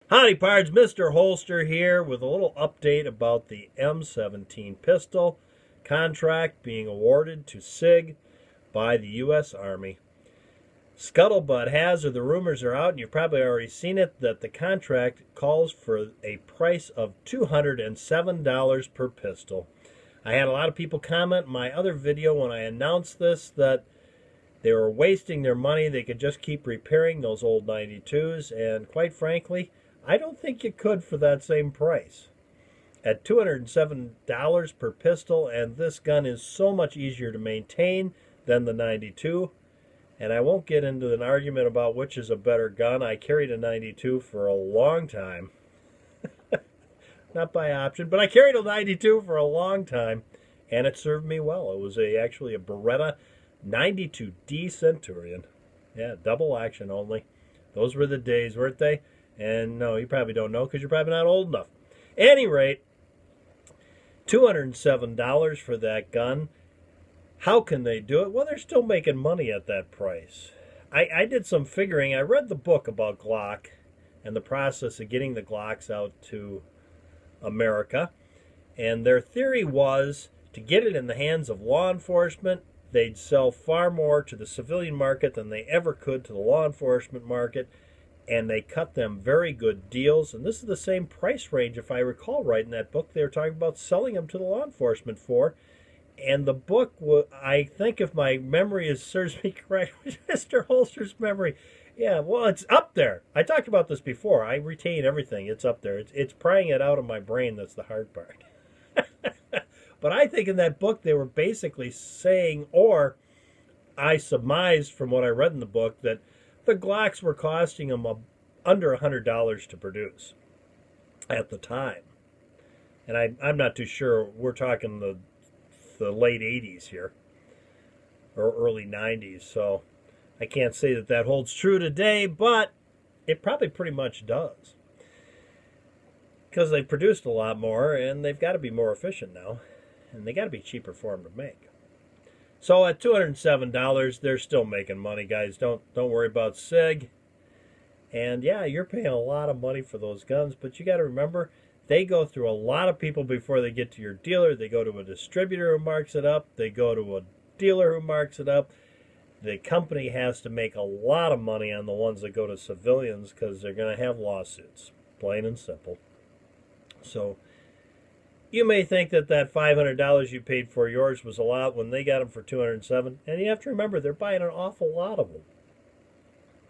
Howdy pards, MrHolster here with a little update about the M17 pistol contract being awarded to SIG by the U.S. Army. Scuttlebutt has, or the rumors are out, and you've probably already seen it, that the contract calls for a price of $207 per pistol. I had a lot of people comment in my other video when I announced this that they were wasting their money. They could just keep repairing those old 92s, and quite frankly, I don't think you could for that same price. At $207 per pistol, and this gun is so much easier to maintain than the 92. And I won't get into an argument about which is a better gun. I carried a 92 for a long time. Not by option, but I carried a 92 for a long time, and it served me well. It was actually a Beretta 92D Centurion. Yeah, double action only. Those were the days, weren't they? And no, you probably don't know because you're probably not old enough. At any rate, $207 for that gun. How can they do it? Well, they're still making money at that price. I did some figuring. I read the book about Glock and the process of getting the Glocks out to America. And their theory was to get it in the hands of law enforcement, they'd sell far more to the civilian market than they ever could to the law enforcement market. And they cut them very good deals. And this is the same price range, if I recall right, in that book they were talking about selling them to the law enforcement for. And the book, I think if my memory serves me correct, MrHolster's memory, yeah, well, it's up there. I talked about this before. I retain everything. It's up there. It's prying it out of my brain that's the hard part. But I think in that book they were basically saying, or I surmised from what I read in the book, that the Glocks were costing them under $100 to produce at the time. And I'm not too sure. We're talking the late 80s here, or early 90s. So I can't say that that holds true today, but it probably pretty much does. Because they've produced a lot more, and they've got to be more efficient now. And they got to be cheaper for them to make. So at $207, they're still making money, guys. Don't worry about SIG. And yeah, you're paying a lot of money for those guns, but you got to remember, they go through a lot of people before they get to your dealer. They go to a distributor who marks it up. They go to a dealer who marks it up. The company has to make a lot of money on the ones that go to civilians because they're going to have lawsuits, plain and simple. So you may think that that $500 you paid for yours was a lot when they got them for $207, and you have to remember they're buying an awful lot of them.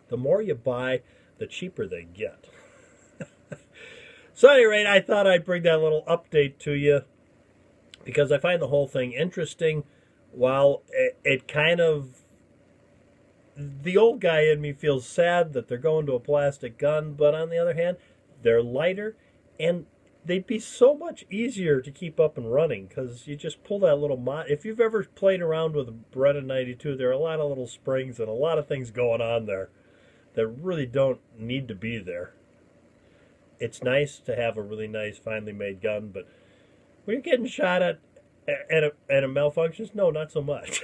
The more you buy, the cheaper they get. So at any rate, I thought I'd bring that little update to you because I find the whole thing interesting. While it kind of, the old guy in me feels sad that they're going to a plastic gun, but on the other hand, they're lighter and they'd be so much easier to keep up and running because you just pull that little mod. If you've ever played around with a Beretta 92, there are a lot of little springs and a lot of things going on there that really don't need to be there. It's nice to have a really nice, finely made gun, but when you're getting shot at a malfunctions, no, not so much.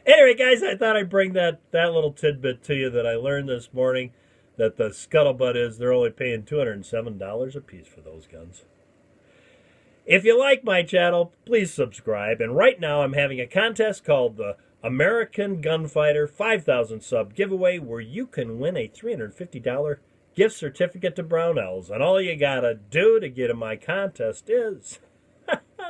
Anyway, guys, I thought I'd bring that little tidbit to you that I learned this morning, that the scuttlebutt is they're only paying $207 a piece for those guns. If you like my channel, please subscribe. And right now I'm having a contest called the American Gunfighter 5,000 sub giveaway where you can win a $350 gift certificate to Brownells. And all you gotta do to get in my contest is,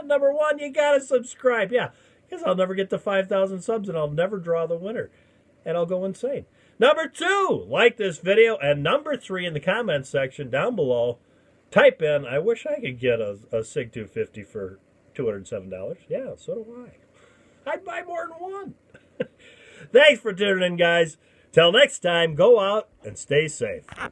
number one, you gotta subscribe. Yeah, because I'll never get to 5,000 subs and I'll never draw the winner. And I'll go insane. Number two, like this video. And number three, in the comments section down below, type in, I wish I could get a SIG 250 for $207. Yeah, so do I. I'd buy more than one. Thanks for tuning in, guys. Till next time, go out and stay safe.